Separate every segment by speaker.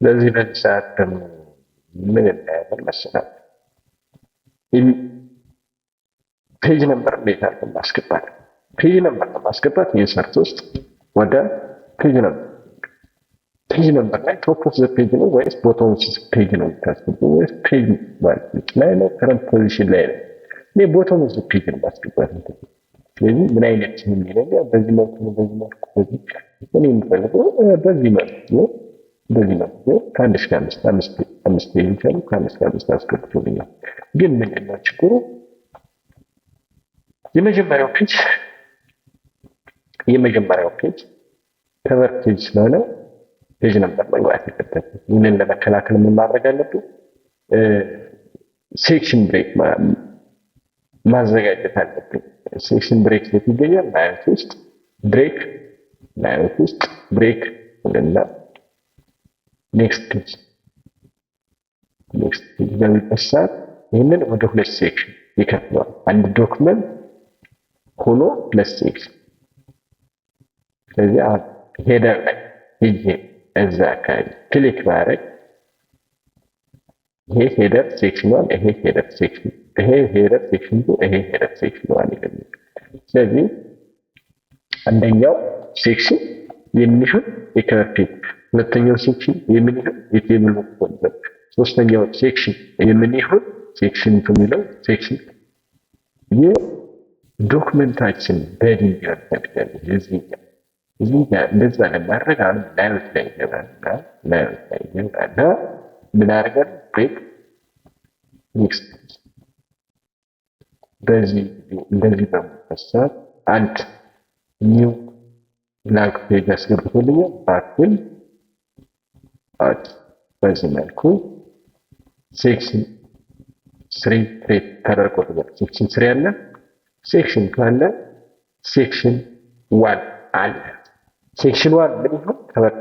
Speaker 1: ለዚህ ሰዓት ደግሞ ምን እናያለን መሰላል? ፔጅ ነምበር እንዴት አድርገን ማስገባት? ፔጅ ነምበር ለማስገባት ኢንሰርት ውስጥ ወደ ፔጅ ነምበር ላይ ቶፕ ኦፍ ዘ ፔጅ ነው ወይስ ቦቶም ኦፍ ዘ ፔጅ ነው የምታስገቡ ወይስ ፔጅ ማለት ላይ ነው ከረንት ፖዚሽን ላይ ነው? እኔ ቦቶም ኦፍ ዘ ፔጅ ነው ማስገባት ነው። ስለዚህ ምን አይነት የሚለው በዚህ መልኩ በዚህ እኔ የምፈልገው በዚህ መልኩ ነው። በዚህ መልኩ ከአንድ እስከ አምስት ፔጅ ይቻላል። ከአንድ እስከ አምስት አስገብቶልኛል። ግን ምንድን ነው ችግሩ? የመጀመሪያው ፔጅ ከቨር ፔጅ ስለሆነ ፔጅ ነምበር መግባት የለበትም። ይህንን ለመከላከል ምን ማድረግ አለብን? ሴክሽን ብሬክ ማዘጋጀት አለብን። ሴክሽን ብሬክ የት ይገኛል? ላይን ውስጥ ብሬክ እና ኔክስት ፔጅ በሚበት ሰዓት ይህንን ወደ ሁለት ሴክሽን ይከፍለዋል። አንድ ዶክመንት ሆኖ ሁለት ሴክሽን። ስለዚህ ሄደር ላይ ሄጄ እዛ አካባቢ ክሊክ ባደርግ ይሄ ሄደር ሴክሽን ዋን፣ ይሄ ሄደር ሴክሽን፣ ይሄ ሄደር ሴክሽን ቱ፣ ይሄ ሄደር ሴክሽን ዋን ይላል። ስለዚህ አንደኛው ሴክሽን የሚሆን የከቨር ፔጅ፣ ሁለተኛው ሴክሽን የሚሆን የቴብል ኦፍ ኮንተንት፣ ሶስተኛው ሴክሽን የሚሆን ሴክሽን ቱ የሚለው ሴክሽን የዶክመንታችን በዲ ይፈልጋል። እዚህ ጋር እንደዛ ለማድረግ አሁን ላዮች ላይ ይገባልና ምን አድርገን ብሬክ ኔክስት በዚህ እንደዚህ በመፈሳት አንድ ኒው ብላንክ ፔጅ አስገብቶልኛል። ባክል በዚህ መልኩ ሴክሽን 3 ክሬት ተደርጎልኛል። ሴክሽን 3 አለ፣ ሴክሽን 2 አለ፣ ሴክሽን 1 አለ። ሴክሽን 1 ምን ይሆን? ከቨር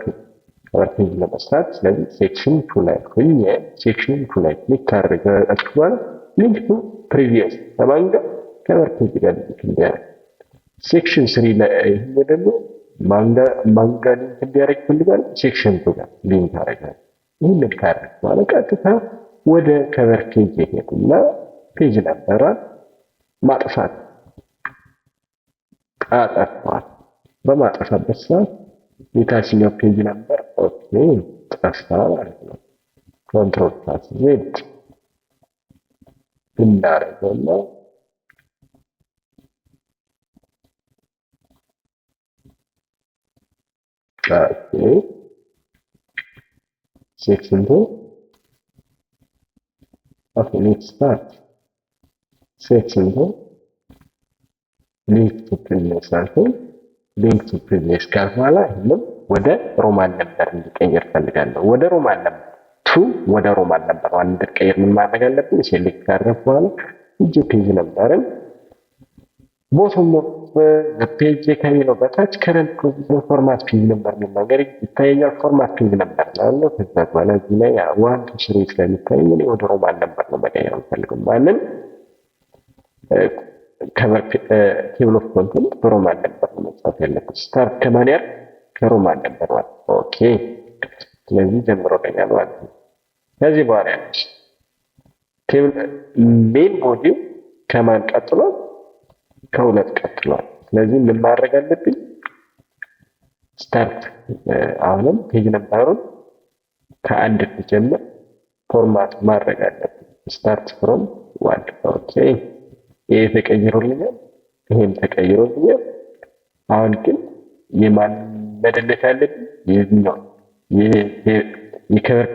Speaker 1: ፔጅ ለመስራት። ስለዚህ ሴክሽን 2 ላይ ሆኜ ሴክሽን 2 ላይ ክሊክ ካደረጋችሁ በኋላ ሊንክ ቱ ፕሪቪየስ ተማንጋ ከቨር ፔጅ ጋር ሊንክ እንዲያደርግ፣ ሴክሽን 3 ላይ ይሄ ደግሞ ማንጋ ሊንክ እንዲያደርግ ይፈልጋል። ሴክሽን 2 ጋር ሊንክ አደርጋለሁ። ይህንን ካደረግኩ በኋላ ቀጥታ ወደ ከቨር ፔጅ ይሄድና ፔጅ ነምበሯን ማጥፋት አጠፋዋል። በማጠፋበት ሰዓት የታችኛው ፔጅ ነምበር ኦኬ ጠፋ ማለት ነው። ኮንትሮል ፕላስ ዜድ እንዳደረገውና ሴክሽን 2 okay, let's start section 2 link to previous አልኩኝ። ሊንክ ቱ ፕሪቪየስ ካል በኋላ ይሄንም ወደ ሮማን ነበር እንዲቀየር ፈልጋለሁ። ወደ ሮማን ነበር 2 ወደ ሮማን ነበር 1 እንዲቀየር ምን ማድረግ አለብኝ? ሴሌክት ካደረኩ በኋላ እጅ ፔጅ ነበርን ቦቶም ፔጅ ከሚለው በታች ከረንት ፖዚሽን ፎርማት ፔጅ ነበር የሚል ነገር ይታየኛል። ፎርማት ፔጅ ነበር ነው። ከዛ በኋላ እዚህ ላይ 1 2 3 ስለሚታይ እኔ ወደ ሮማን ነበር ነው መቀየር የምፈልገው። ማንን ከቨር ቴብል ኦፍ ኮንተንት በሮማን ነበር ነው መጻፍ ያለበት። ስታርት ከማን ያር ከሮማን ነበር ማለት ኦኬ። ስለዚህ ጀምሮልኛል ማለት ነው። ከዚህ በኋላ ያለች ቴብል ሜን ቦዲው ከማን ቀጥሎ ከሁለት ቀጥሏል። ስለዚህ ምን ማድረግ አለብኝ? ስታርት አሁንም ፔጅ ነምበሩን ከአንድ ጀምር ፎርማት ማድረግ አለብኝ። ስታርት ፍሮም 1 ኦኬ። ይሄ ተቀይሮልኛል፣ ይሄም ተቀይሮልኛል። አሁን ግን የማን መደለት ያለብኝ? የዚህኛው የከቨር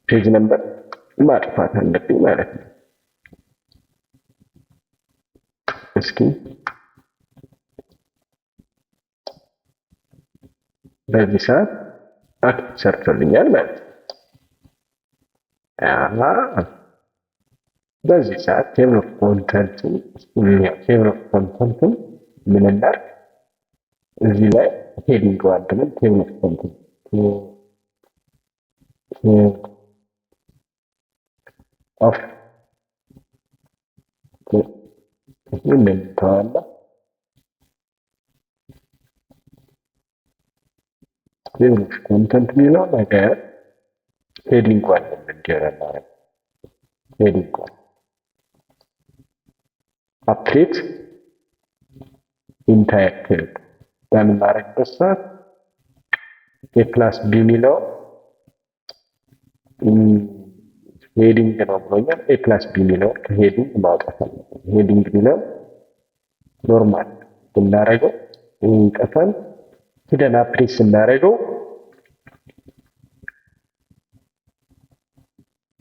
Speaker 1: ፔጅ ነምበር ማጥፋት አለብኝ ማለት ነው። እስኪ በዚህ ሰዓት አክት ሰርቶልኛል ማለት ነው። በዚህ ሰዓት ቴብል ኦፍ ኮንተንትን ምን እናድርግ? እዚህ ላይ ሄዲንግ ዋድምን ቴብል ኦፍ ኮንተንት ኦፍ ይህንን ተዋላ ቴብል ኦፍ ኮንተንት የሚለው ነገር ሄዲንግ ዋን እንገረና ሄዲንግ ዋን አፕዴት ኢንታየር ቴብል በምናደርግበት ሰዓት የክላስ ቢ የሚለው ሄዲንግ ነው ብሎኛል። ኤ ክላስ ቢ የሚለው ከሄዲንግ ማውጣት አለብን። ሄዲንግ የሚለው ኖርማል ብናደርገው ይጠፋል። ሂደን አፕዴት ስናደርገው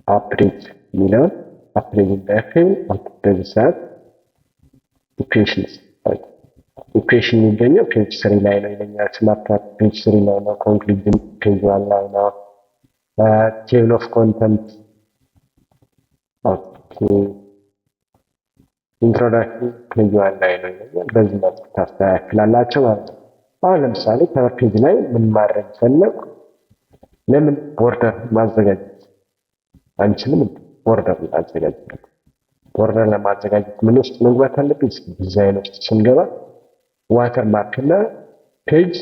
Speaker 1: አፕዴት የሚለውን አፕዴት እንዳያክል በዚህ ሰዓት ኢኩዌሽን የሚገኘው ፔጅ 3 ላይ ነው ይለኛል። ስማርት ፔጅ 3 ላይ ነው። ኮንክሉዥን ፔጅ 1 ላይ ነው። ቴብል ኦፍ ኮንተንት ኢንትሮዳክሽን ፔጅ 1 ላይ ነው ይለኛል። በዚህ መልኩ ታስተካክላላችሁ ማለት ነው። አሁን ለምሳሌ ከፔጅ ላይ ምን ማድረግ ፈለግ ለምን ቦርደር ማዘጋጀት አንችልም? ቦርደር ማዘጋጀት ቦርደር ለማዘጋጀት ምን ውስጥ መግባት አለብን? ዲዛይን ውስጥ ስንገባ ዋተር ማርክ እና ፔጅ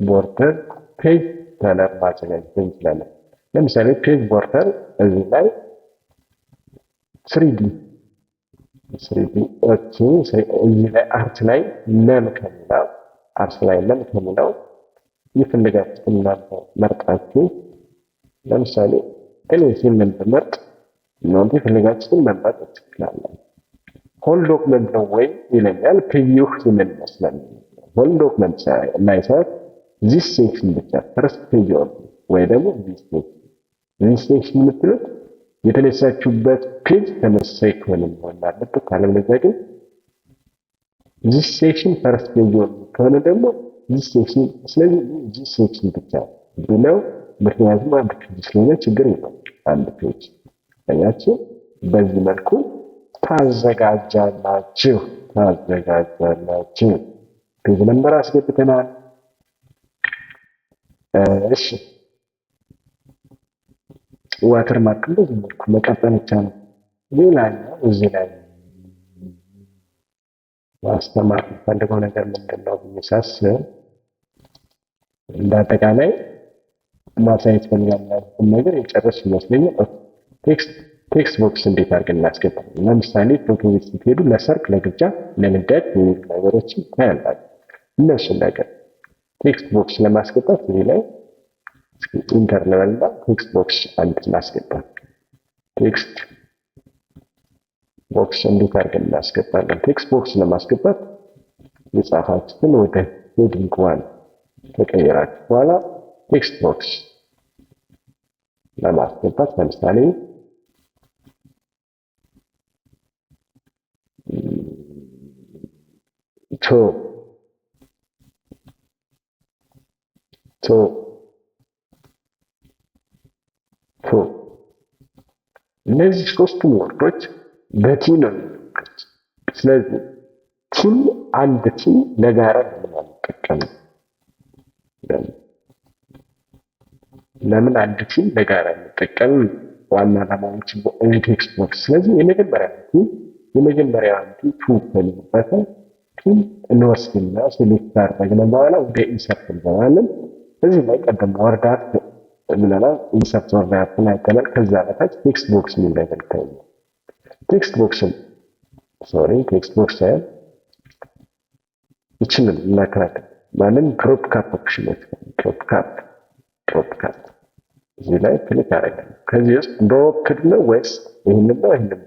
Speaker 1: ቦርደር ፔጅ ከለር ማዘጋጀት እንችላለን። ለምሳሌ ፔጅ ቦርደር እዚህ ላይ 3D ኦኬ። እዚህ ላይ አርት ላይ ለም ከሚለው የፈለጋችሁትን እናንተ መርጣችሁ ለምሳሌ እኔ ሲምን ብመርጥ እናንተ የፈለጋችሁትን መምረጥ ትችላላችሁ። ሆል ዶክመንት ነው ወይ ይለኛል። ፕሪቪው ሲምን ይመስላል። ሆል ዶክመንት ላይ ሳይሆን ዚስ ሴክሽን ብቻ ፈርስት ፔጅ ወይ ደግሞ ዚስ ሴክሽን የምትሉት የተነሳችሁበት ፔጅ ተመሳሳይ ከሆነ መሆን አለበት። ካለበለዚያ ግን ዚስ ሴክሽን ፈርስት ፔጅ ከሆነ ደግሞ ዚስ ሴክሽን፣ ስለዚህ ዚስ ሴክሽን ብቻ ብለው ምክንያቱም አንድ ፔጅ ስለሆነ ችግር የለም። አንድ ፔጅ ያያችሁ በዚህ መልኩ ታዘጋጃላችሁ። ፔጅ ነምበር አስገብተናል። እሺ ዋተር ማርክ በዚህ መልኩ መቀጠል ይቻላል። ሌላኛው እዚህ ላይ ማስተማር የምፈልገው ነገር ምንድነው ብዬ ሳስብ እንዳጠቃላይ ማሳየት ፈልጋለሁ ነገር የጨረስ ይመስለኛል። ቴክስት ቦክስ እንዴት አድርገን እናስገባለን? ለምሳሌ ፎቶ ቤት ስትሄዱ ለሰርግ፣ ለግብዣ፣ ለልደት ነገሮችን ታያላችሁ። እነሱን ነገር ቴክስት ቦክስ ለማስገባት እዚህ ላይ ኢንተርናል እና ቴክስት ቦክስ አንድ እናስገባ። ቴክስት ቦክስ እንዴት አድርገን እናስገባለን? ቴክስት ቦክስ ለማስገባት የጻፋችሁትን ወደ ሄዲንግ ዋን ተቀየራችሁ በኋላ ቴክስት ቦክስ ለማስገባት ለምሳሌ እነዚህ ሶስቱም ወርዶች በቲ ነው የሚሉት። ስለዚህ ቲም አንድ ቲም ለጋራ ለምን ለምን አንድ ቲም ለጋራ እንጠቀም? ዋና ዓላማዎች ቴክስት ቦክስ። ስለዚህ የመጀመሪያ ቲም ቱ ከሚባል ቲም እንወስድና ሴሌክት አድርገን በኋላ ወደ ኢንሰርት እንገባለን። እዚህ ላይ ቀደም ወርዳት ብለናል። ኢንሰርት ወርዳትን አይተናል። ከዛ በታች ቴክስት ቦክስ የሚል ነገር ይታያል። ቴክስት ቦክስ ሳይሆን ይችላል እናከራከር ማለት ድሮፕ ካፕ ኦፕሽን ድሮፕ ካፕ እዚህ ላይ ክሊክ አደረጋለሁ። ከዚህ ውስጥ ድሮፕድ ነው ወይስ ይሄንን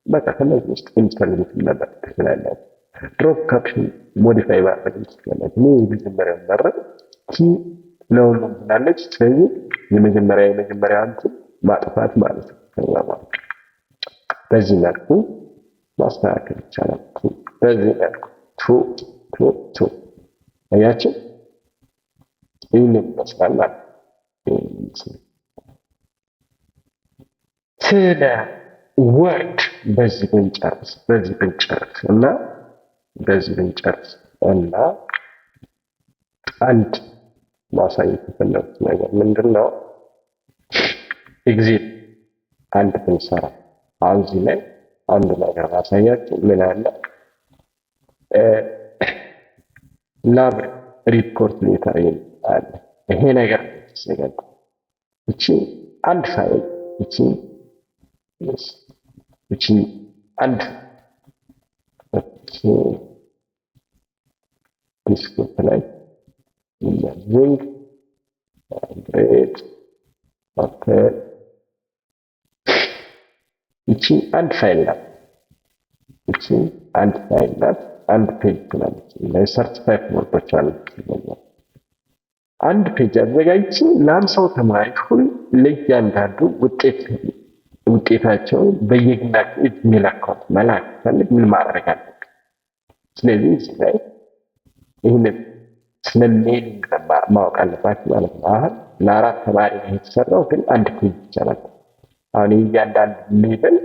Speaker 1: በቃ ከነዚህ ውስጥ ኢንስታሌት መመረጥ ትችላላችሁ። ድሮፕ ካፕሽን ሞዲፋይ ማድረግ ትችላላችሁ። እኔ የመጀመሪያው መረጥ ቲ ለሁሉም ብላለች። ስለዚህ የመጀመሪያውን ማጥፋት ማለት ነው። ከዛ ማለት በዚህ መልኩ ማስተካከል ይቻላል። በዚህ መልኩ ቱ አያችሁ ይህንን ይመስላል ማለት ስለ ወርድ በዚህ ብንጨርስ እና አንድ ማሳየት የፈለጉት ነገር ምንድነው? ኤግዚት አንድ ብንሰራ አሁን እዚህ ላይ አንድ ነገር ማሳያችሁ ምን አለ ላብ ሪፖርት ሌተር አለ። ይሄ ነገር ተዘጋጅ። እቺ አንድ ፋይል እቺ አንድ ዲስክቶፕ ላይ ኢሜጂንግ ግሬድ ኦኬ እቺ አንድ ፋይል ናት። እቺ አንድ ፋይል ናት። አንድ ፔጅ ትላለች። ለሰርቲፋይድ ወርዶች አሉት። አንድ ፔጅ አዘጋጅቼ ለአምሳው ተማሪ ሁሉ ለእያንዳንዱ ውጤታቸውን በየግላቸው ኢሜል አካውንት መላክ ፈልግ ምን ማድረግ አለብን? ስለዚህ እዚህ ላይ ይህንን ስለ ሜሊንግ ማወቅ አለባችሁ ማለት ነው። አሁን ለአራት ተማሪ ነው የተሰራው፣ ግን አንድ ፔጅ ይቻላል። አሁን እያንዳንዱ ሌቭል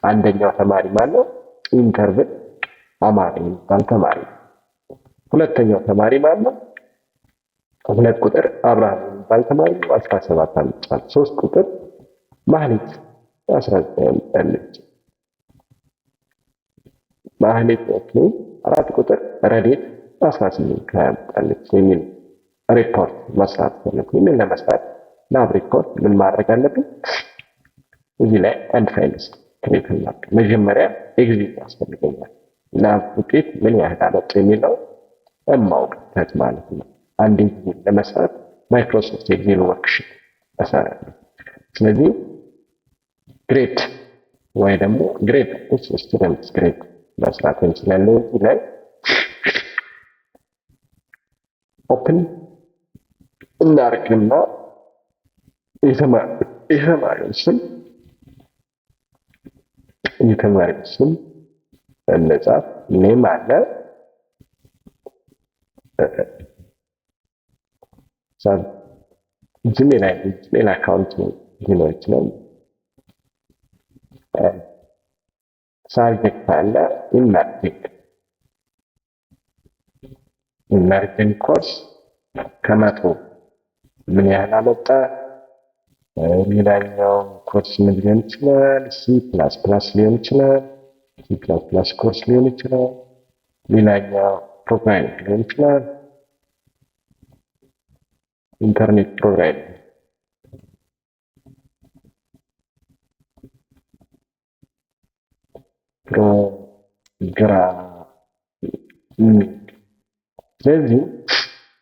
Speaker 1: አንደኛው ተማሪ ማለት ኢንተርቭል አማሪ የሚባል ተማሪ፣ ሁለተኛው ተማሪ ማለት 2 ቁጥር አብርሃም የሚባል ተማሪ 17 አምጥቷል። 3 ቁጥር ማህሌት 19 አምጥታለች። ማህሌት ኦኬ 4 ቁጥር ረዴት 18 አምጥታለች የሚል ሪፖርት መስራት ፈልጉ። ምን ለመስራት ላብ ሪፖርት ምን ማድረግ አለብን? እዚህ ላይ አንድ ፋይል ክሬት እናድርግ። መጀመሪያ ኤግዚት ያስፈልገኛል። ላብ ውጤት ምን ያህል አመጡ የሚለው እማውቅበት ማለት ነው። አንድ ኤግዚት ለመስራት ማይክሮሶፍት ኤክሴል ወርክሺት እሰራለሁ። ስለዚህ ግሬድ ወይ ደግሞ ግሬድ ስቱደንት ግሬድ መስራት እንችላለን። እዚህ ላይ ኦፕን እናርግና የተማሪውን ስም እንጻፍ። ኔም አለ ጂሜል አካውንት ሊኖር ይችላል። ሳብጀክት አለ ኢመርጂንግ ኮርስ ከመቶ ምን ያህል አመጣ። ሌላኛው ኮርስ ምን ሊሆን ይችላል? ሲ ፕላስ ፕላስ ሊሆን ይችላል። ሲ ፕላስ ፕላስ ኮርስ ሊሆን ይችላል። ሌላኛው ፕሮግራሚንግ ሊሆን ይችላል። ኢንተርኔት ፕሮግራሚንግ ስለዚህ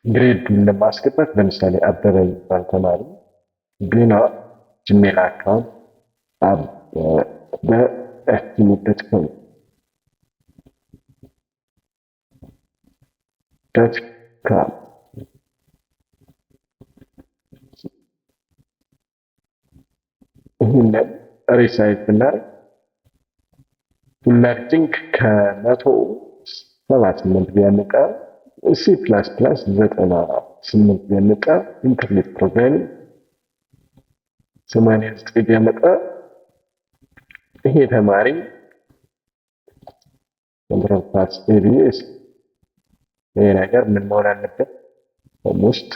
Speaker 1: ግሬድን ለማስገባት ለምሳሌ አበበ የሚባል ተማሪ ቢኖር ጂሜል አካውንት በኤስቲሜት.ኮም ይህንን ሪሳይት ብናደርግ ኢመርጂንግ ከመቶ 78 ቢያመጣ፣ ሲ ፕላስ ፕላስ 98 ቢያመጣ፣ ኢንተርኔት ፕሮግራሚንግ 89 ቢያመጣ ይሄ ተማሪ ኮንትሮል ፓስ ኤቢኤስ ይሄ ነገር ምን መሆን አለበት? ውስጥ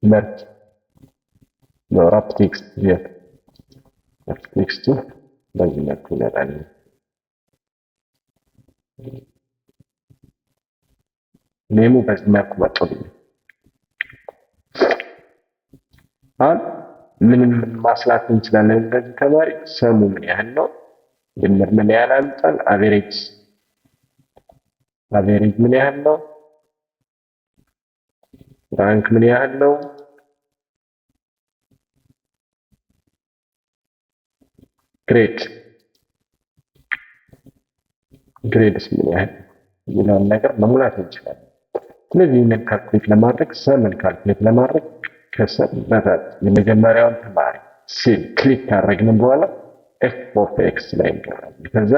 Speaker 1: መርጅ ራፕ ቴክስት ቴክስቱ በዚህ መልኩ ይመጣል። ኔሙ በዚህ መልኩ መጥቶልኝ አሁን ምንም ማስላት እንችላለን። እንደዚህ ተማሪ ሰሙ ምን ያህል ነው? ድምር ምን ያህል አምጣል? አቬሬጅ ምን ያህል ነው? ራንክ ምን ያህል ነው? ግሬድስ ምን ያህል የሚለውን ነገር መሙላት እንችላለን። ስለዚህ ይህንን ካልኩሌት ለማድረግ ሰምን ካልኩሌት ለማድረግ ከስር በታች የመጀመሪያውን ተማሪ ሲል ክሊክ ካደረግን በኋላ ኤፍ ኦፍ ኤክስ ላይ እንገባለን። ከዛ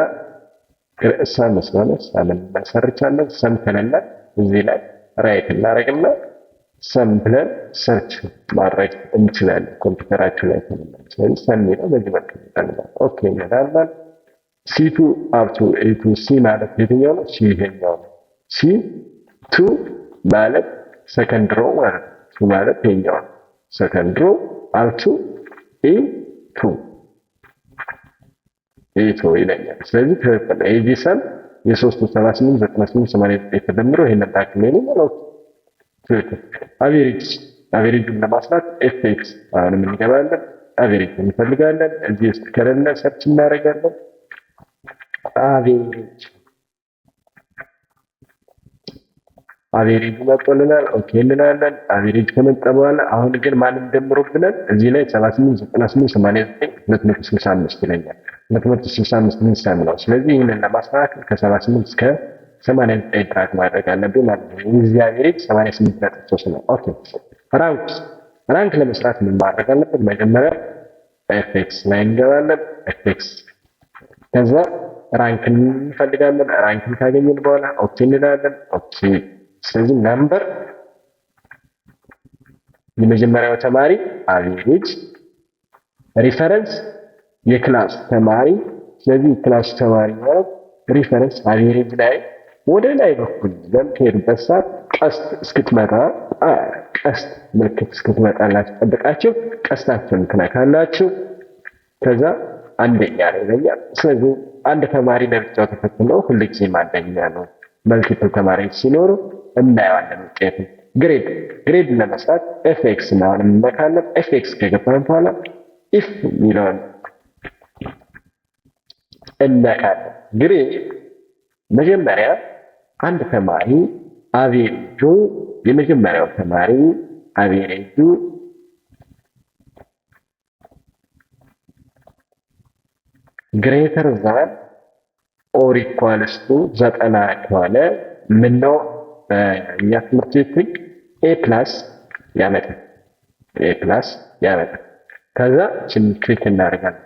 Speaker 1: ሰም ስለሆነ ሰምን እንሰርቻለን። ሰም ከሌለ እዚህ ላይ ራይት እናደርግና ሰም ብለን ሰርች ማድረግ እንችላለን ኮምፒውተራችን ላይ ተመልሰን። ስለዚህ ሰም ነው በዚህ መልኩ ይጠቅማል። ኦኬ እንላለን። C2 up to A2 C ማለት የትኛው ነው? C ይሄኛው ነው። C2 ማለት ሰከንድ ሮ ማለት ነው። 2 ማለት ይሄኛው ነው። ሰከንድ ሮ up to A2 ይለኛል። ስለዚህ ትክክል ነው። የዚህ ሰም የሶስቱ 78 98 89 ተደምሮ ይሄንን ታክል ነው ማለት ነው። አቬሬጁን ለማስላት ኤፍኤክስ አሁንም እንገባለን። አቬሬጅ እንፈልጋለን። እዚህ ውስጥ ከሌለ ሰርች እናደርጋለን። አቬሬጅ መጥቶልናል። ኦኬ እንላለን። አቬሬጅ ከመጣ በኋላ አሁን ግን ማንም ደምሮብናል። እዚህ ላይ 78 98 89 265 ይለኛል። 265 ምን ሰም ነው? ስለዚህ ይህንን ለማስተካከል ከ78 እስከ 89 ትራክ ማድረግ አለብን ማለት ነው። የዚህ አቬሬጅ 88.3 ነው። ኦኬ ራንክ ለመስራት ምን ማድረግ አለብን? መጀመሪያ ኤፍኤክስ ላይ እንገባለን። ኤፍኤክስ ከዛ ራንክን እንፈልጋለን። ራንክን ካገኘን በኋላ ኦኬ እንላለን። ኦኬ ስለዚህ ነምበር የመጀመሪያው ተማሪ አቬሬጅ ሪፈረንስ የክላስ ተማሪ። ስለዚህ ክላስ ተማሪ ማለት ሪፈረንስ አቬሬጅ ላይ ወደ ላይ በኩል በምትሄዱበት ሰዓት ቀስት እስክትመጣ ቀስት ምልክት እስክትመጣላችሁ ጠብቃችሁ ቀስታችሁን ትነካላችሁ። ከዛ አንደኛ ላይ ይለኛል። ስለዚህ አንድ ተማሪ ለብቻው ተፈትኖ ሁልጊዜም አንደኛ ነው። መልቲፕል ተማሪዎች ሲኖሩ እናየዋለን ውጤቱ። ግሬድ ለመስራት ኤፍኤክስ ነው እንነካለን። ኤፍኤክስ ከገባን በኋላ ኢፍ የሚለውን እነካለን። ግሬድ መጀመሪያ አንድ ተማሪ አቬሬጁ የመጀመሪያው ተማሪ አቬሬጁ ግሬተር ዛን ኦር ኢኳልስ ቱ 90 ከሆነ ምን ነው በእኛ ትምህርት ቤት ኤ ፕላስ ያመጣል። ከዛ ክሊክ እናደርጋለን።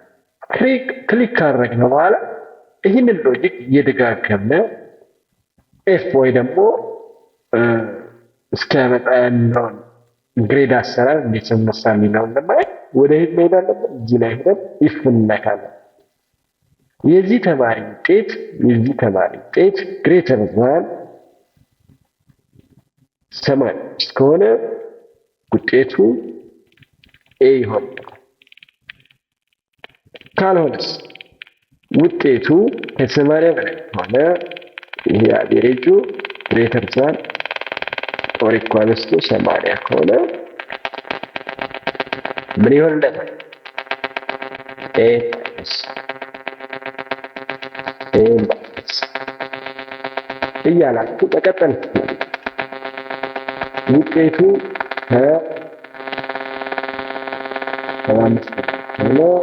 Speaker 1: ክሊክ ካደረግን በኋላ ይህንን ሎጂክ እየደጋገምነ ኤፍ ወይ ደግሞ እስኪያመጣ ያለውን ግሬድ አሰራር እንዴት መሳ የሚለውን ለማየት ወደ ሄድ መሄድ አለብን። እዚህ ላይ ሄደን ኢፍ እንነካለን። የዚህ ተማሪ ውጤት ግሬተር ዛን 80 ከሆነ ውጤቱ ኤ ይሆናል። ካልሆነስ ውጤቱ ከ80 በላይ ከሆነ ይሄ አቬሬጁ ግሬተር ዛን ኦር ኢኳልስ ቱ 80 ከሆነ ምን ይሆንለታል? ኤ እያላችሁ መቀጠል ትችላላችሁ። ውጤቱ ከ75 ከሆነ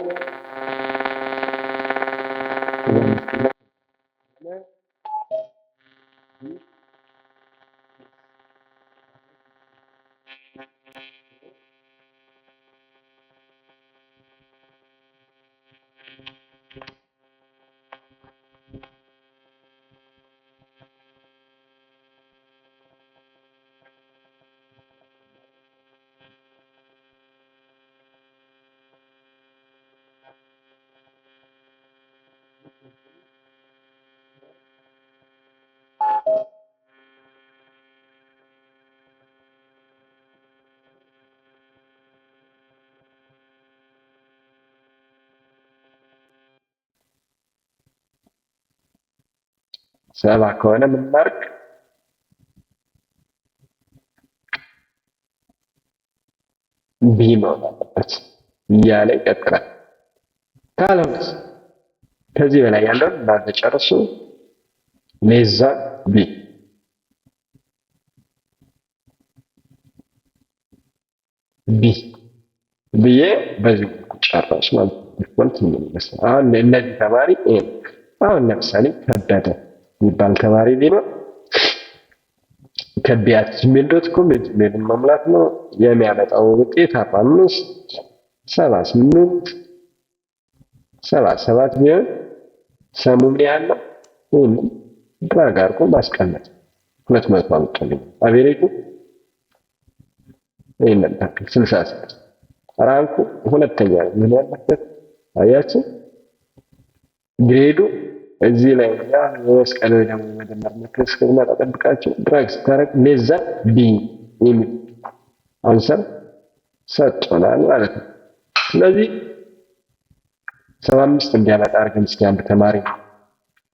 Speaker 1: ሰባ ከሆነ ምን ማድረግ ቢ መሆን አለበት እያለ ይቀጥላል። ካልሆነስ ከዚህ በላይ ያለውን እናንተ ጨርሱ። ሌዛ ቢ ብዬ በዚህ ጨረሱ ማለት ነው። አሁን እነዚህ ተማሪ አሁን ለምሳሌ ከበደ የሚባል ተማሪ ቢኖር ከቢያት@gmail.com የጂሜልን መሙላት ነው። የሚያመጣው ውጤት 45 78 77 ቢሆን ሰሙ ምን ያህል ነው? ይህንን ድራግ አድርጎ ማስቀመጥ 200 አምጥልኝ። አቬሬጁ ይህንን ታክል 66 ራንኩ ሁለተኛ ምን ያለበት አያችሁ። ግሬዱ እዚህ ላይ ያ የመስቀል ወይ ደግሞ መደመር ምልክት እስከሚመጣ ጠብቃችሁ ድራግ ስታረግ ሌዛ ቢ የሚል አንሰር ሰጥቶናል ማለት ነው። ስለዚህ 75 እንዲያመጣ አድርገን እስኪ አንድ ተማሪ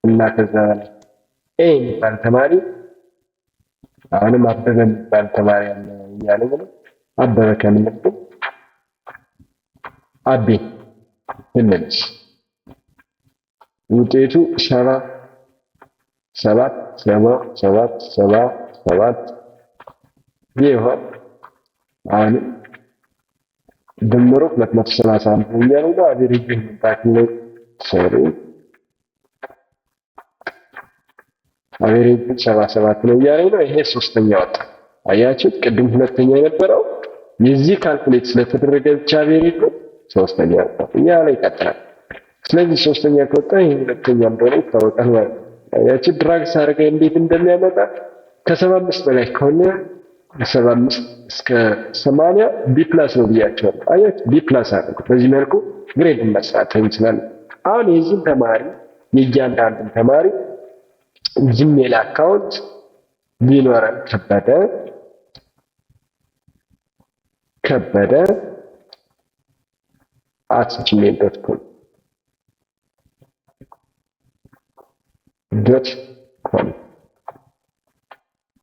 Speaker 1: እና ከዛ በላይ ኤ የሚባል ተማሪ አሁንም አበበ የሚባል ተማሪ አለ እያለ ነው። አበበ ከምንድን አቤ እንልስ ውጤቱ 7 ይሆን። አሁንም ድምሩ 231 ነው እያለ ነው። አቬሬጅ የምታክለው ሶሪ አቬሬጅ 77 ነው እያለ ነው። ይሄ ሶስተኛ ወጣ። አያችሁት? ቅድም ሁለተኛ የነበረው የዚህ ካልኩሌት ስለተደረገ ብቻ አቬሬጅ ነው። ሶስተኛ ወጣ እያለ ይቀጥላል። ስለዚህ ሶስተኛ ከወጣ ይሄ ሁለተኛ እንደሆነ ይታወቃል ማለት ነው። አያችሁት? ድራግ ሳደርገው እንዴት እንደሚያመጣ ከ75 በላይ ከሆነ 75 እስከ 80 ቢ ፕላስ ነው ብያቸዋለሁ። አያችሁ? ቢ ፕላስ አድርጉት። በዚህ መልኩ ግሬድ መስራት እንችላለን። አሁን የዚህን ተማሪ የእያንዳንዱን ተማሪ ጂሜል አካውንት ቢኖረን ከበደ @gmail.com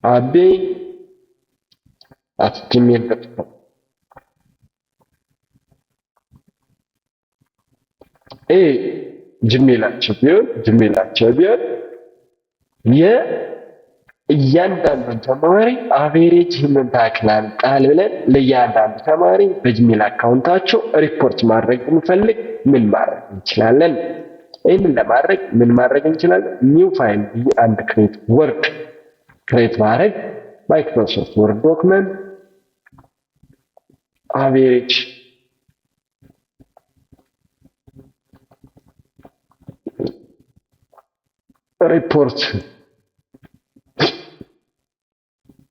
Speaker 1: አቤ @gmail.com ጂሜላቸው ቢሆን የእያንዳንዱን ተማሪ አቬሬጅ ይህንን ታክላል ቃል ብለን ለእያንዳንዱ ተማሪ በጂሜል አካውንታቸው ሪፖርት ማድረግ እንፈልግ ምን ማድረግ እንችላለን? ይህንን ለማድረግ ምን ማድረግ እንችላለን? ኒው ፋይል ብዬ አንድ ክሬት ማድረግ ማይክሮሶፍት ወርድ ዶክመንት አቬሬጅ ሪፖርት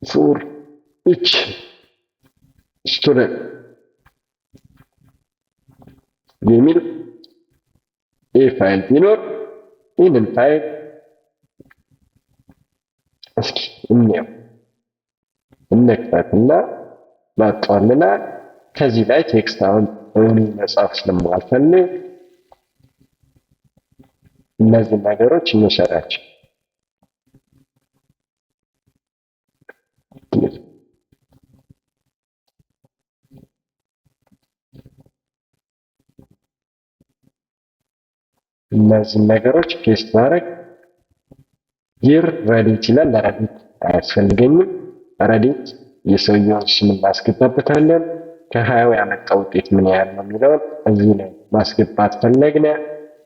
Speaker 1: ፎር ኢች ስቱደንት የሚል ፋይል ቢኖር ይህንን ፋይል እስኪ እንየው እንክፈትና ማጣልና ከዚህ ላይ ቴክስት አሁን መጻፍ ስለማልፈልግ እነዚህ ነገሮች እንሰራቸው። እነዚህ ነገሮች ፔስት ማድረግ ይር ረዲት ይላል። ረዲት አያስፈልገኝም። ረዲት የሰውየውን ስም እናስገባበታለን። ከ20 ያመጣው ውጤት ምን ያህል ነው የሚለውን እዚህ ላይ ማስገባት ፈለግነ።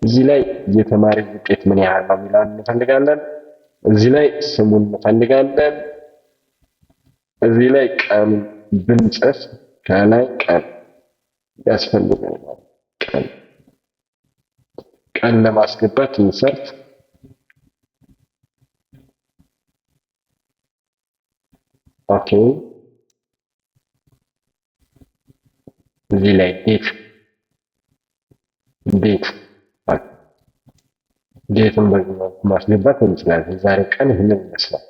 Speaker 1: እዚህ ላይ የተማሪ ውጤት ምን ያህል ነው የሚለውን እንፈልጋለን። እዚህ ላይ ስሙን እንፈልጋለን። እዚህ ላይ ቀን ብንጽፍ ከላይ ቀን ያስፈልገናል። ቀን ለማስገባት ኢንሰርት ኦኬ። እዚህ ላይ ዴትን በዚህ መልኩ ማስገባት እንችላለን። ዛሬ ቀን ይህንን ይመስላል።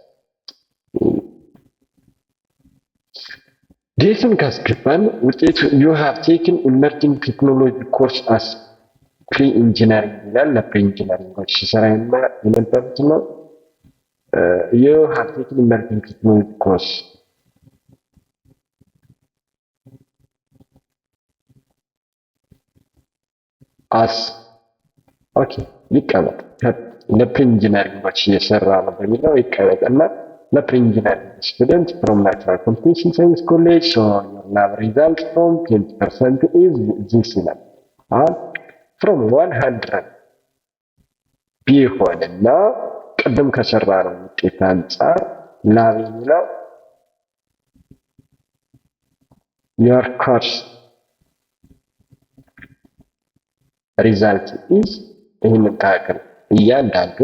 Speaker 1: ዴትን ካስገባን ውጤቱ ዩ ሃቭ ቴክን ኢመርጂንግ ቴክኖሎጂ ኮርስ አስ ፕሪ ኢንጂነሪንግ ይላል። ለፕሪ ኢንጂነሪንጎች ሲሰራ የነበሩት ነው። ዩ ሃቭ ቴክን ኢመርጂንግ ቴክኖሎጂ ኮርስ አስ ኦኬ ይቀመጥ። ለፕሪ ኢንጂነሪንጎች እየሰራ ነው በሚለው ይቀመጥ እና ለፕሪ ኢንጂነሪንግ ስቱደንት ፍሮም ናቹራል ኮምፒውቴሽን ሳይንስ ኮሌጅ ሶ ዮር ላብ ሪዛልት ፍሮም 20% ኢዝ ዚስ ይላል። አሁን ፍሮም 100 ቢሆንና ቅድም ከሰራ ነው ውጤት አንጻር ላብ የሚለው your course result is ይህንን ታክል እያንዳንዱ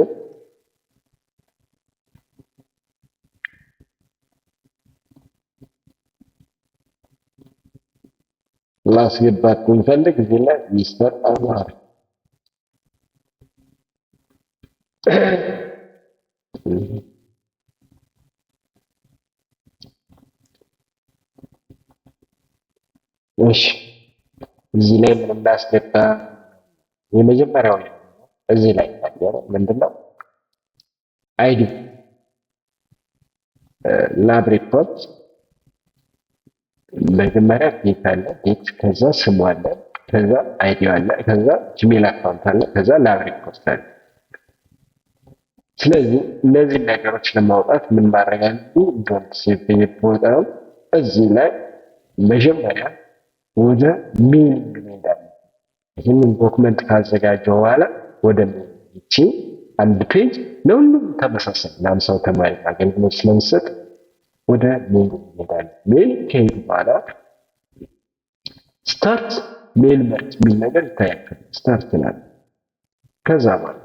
Speaker 1: ላስገባት ብንፈልግ እዚህ ላይ ሚስተር አማር እሺ እዚህ ላይ ምን እናስገባ? የመጀመሪያው እዚህ ላይ ታዲያ ምንድነው አይዲ ላብ ሪፖርት መጀመሪያ ዴት አለ፣ ዴት ከዛ ስሙ አለ፣ ከዛ አይዲ አለ፣ ከዛ ጂሜል አካውንት አለ፣ ከዛ ላብ ሪፖርት አለ። ስለዚህ እነዚህ ነገሮች ለማውጣት ምን ማድረግ አለብኝ? ዶንት ሴቭ ቦታው እዚህ ላይ መጀመሪያ ወደ ሜሊንግ እንሄዳለን። ይህንን ዶክመንት ካዘጋጀው በኋላ ወደ ይቺ አንድ ፔጅ ለሁሉም ተመሳሳይ ለአምሳው ተማሪ አገልግሎት ስለሚሰጥ ወደ ሜል እንሄዳለን። ሜል ከሄዱ በኋላ ስታርት ሜል መርጅ የሚል ነገር ይታያል። ስታርት ይላል። ከዛ በኋላ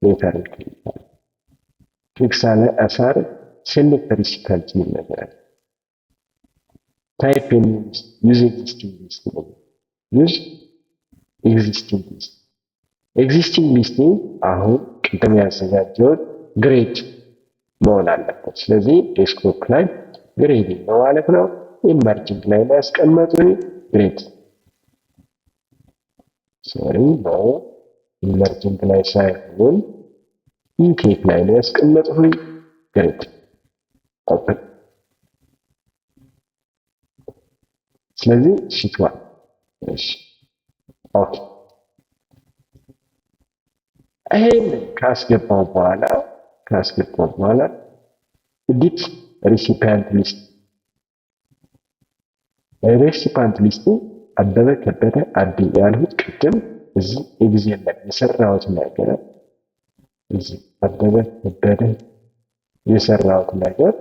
Speaker 1: ሌተር ክሊክ ሳለ አሳር ሴሌክት ሪሲፐንት የሚል ነገር አለ። ታይፕ ዩዝ ኤግዚስቲንግ ሊስት ነው። ዩዝ ኤግዚስቲንግ ሊስት ኤግዚስቲንግ ሊስት አሁን ቅድም ያዘጋጀውን ግሬድ መሆን አለበት። ስለዚህ ዴስክቶፕ ላይ ግሬድ ነው ማለት ነው። ኢመርጂንግ ላይ ያስቀመጡኝ ግሬድ ነው። ኢመርጂንግ ላይ ሳይሆን ኢንቴክ ላይ ያስቀመጡኝ ግሬድ ኦፕን። ስለዚህ ሺት ዋን እሺ ኦኬ። ይሄን ካስገባው በኋላ ኤዲት ሪሲፒያንት ሊስት አበበ ከበደ አዲ ያልሁት ቅድም እዚህ ኤግዜል ላይ የሰራሁት ነገር እዚህ አበበ ከበደ የሰራሁት ነገር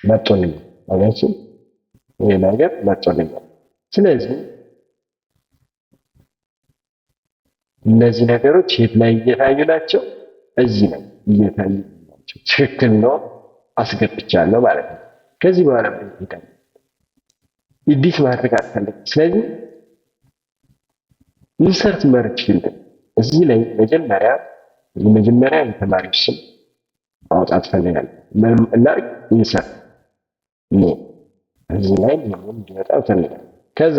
Speaker 1: መጥቶልኝ አላችሁ። ይሄ ነገር መጥቶልኝ። ስለዚህ እነዚህ ነገሮች የት ላይ እየታዩ ናቸው? እዚህ ላይ እየታዩ ናቸው። ትክክል ነው፣ አስገብቻለሁ ማለት ነው። ከዚህ በኋላ ምን ይታያል? ኤዲት ማድረግ አልፈልግም። ስለዚህ ኢንሰርት መርጅ ፊልድ እዚህ ላይ መጀመሪያ የተማሪው ስም ማውጣት ፈልጋለሁ እና ኢንሰርት እዚህ ላይ ምን እንዲወጣ ፈልጋለሁ። ከዛ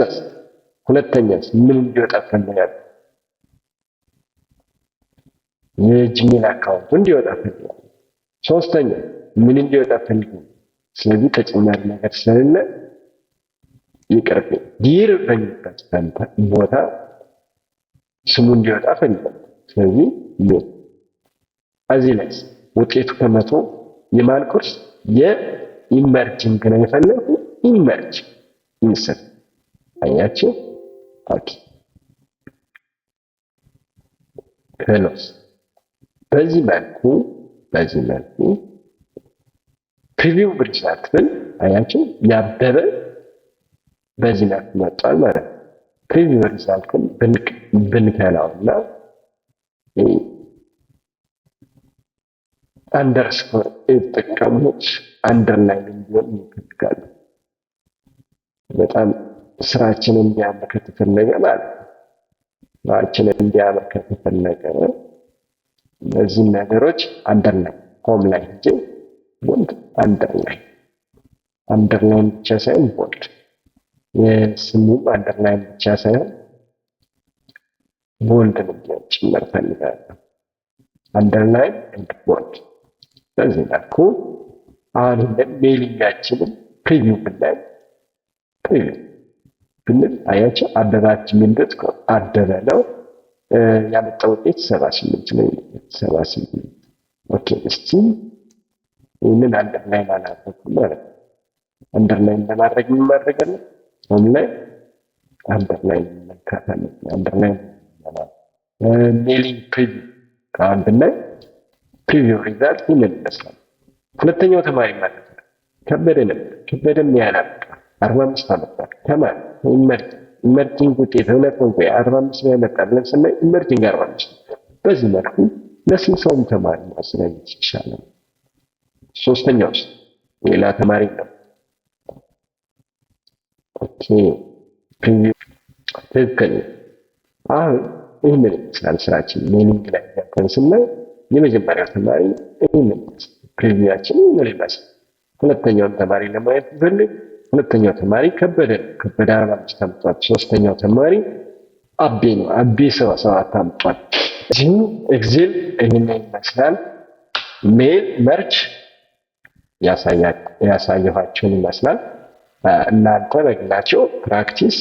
Speaker 1: ሁለተኛስ ምን እንዲወጣ ፈልጋለሁ? የጂሜል አካውንቱ እንዲወጣ ፈልጋለሁ። ሶስተኛ ምን እንዲወጣ ፈልጋለሁ? ስለዚህ ተጨማሪ ነገር ስለሌለ ይቅርብኝ። ዲር በሚበት ቦታ ስሙ እንዲወጣ ፈልጋለሁ። ስለዚህ እዚህ ላይ ውጤቱ ከመቶ የማን ኮርስ የኢመርጂንግ ነው የፈለጉ ኢመርጅ ኢንሰርት አያችሁ። ኦኬ ክሎስ በዚህ መልኩ ፕሪቪው ሪዛልትን አያችሁ ያበበ በዚህ መልኩ መጥቷል ማለት ነው። ፕሪቪው ሪዛልትን ብንከላውና አንደርስኮር የተጠቀሙት አንደርላይን እንዲሆን ይፈልጋሉ። በጣም ስራችንን እንዲያምር ከተፈለገ ማለት ነው። ስራችንን እንዲያምር ከተፈለገ እነዚህን ነገሮች አንደርላይን ሆም ላይ እንጂ ቦልድ አንደርላይን ብቻ ሳይሆን ቦልድ የስሙም አንደርላይን ብቻ ሳይሆን ቦልድ እንዲሆን ጭምር ፈልጋለሁ። አንደርላይን ኤንድ ቦልድ በዚህ መልኩ አሁን ሜሊንጋችንን ፕሪቪው ብንል አያቸው አበባችን ምንድት አደረ ነው ያመጣው ውጤት 78 ነው። 78 ኦኬ። እስቲ ይህንን አንደርላይን አላደረኩም ማለት ነው። አንደርላይን ለማድረግ ምን ማድረግ አለ? አሁን ላይ አንደርላይን መካተል አንደርላይን ሜሊንግ ፕሪቪው ከአሁን ብናይ ፕሪቪው ሪዛልት ምን ይመስላል? ሁለተኛው ተማሪ ማለት ነው ከበደ ነበር። ከበደም ያላበቃ 45 አመጣ። ተማሪ ኢመርጂንግ ውጤት ሁለት ነው 45 ነው ያመጣ ብለን ስናይ ኢመርጂንግ 45። በዚህ መልኩ ለስንት ተማሪ ማስረጃ ይቻላል። ሶስተኛው ሌላ ተማሪ ነው። ኦኬ ፕሪቪው ትክክል። አሁን ይህንን ይመስላል ስራችን። ሜሊንግ ላይ ገብተን ስናይ የመጀመሪያው ተማሪ ይህንን ፕሪቪያችን ምን ይመስላል? ሁለተኛውን ተማሪ ለማየት ብፈልግ ሁለተኛው ተማሪ ከበደ 45 አምጥቷል። ሶስተኛው ተማሪ አቤ ነው። አቤ 77 አምጥቷል። እዚህ ኤክሴል ይህን ይመስላል። ሜል መርጅ ያሳየኋችሁን ይመስላል። እናንተ በግላችሁ ፕራክቲስ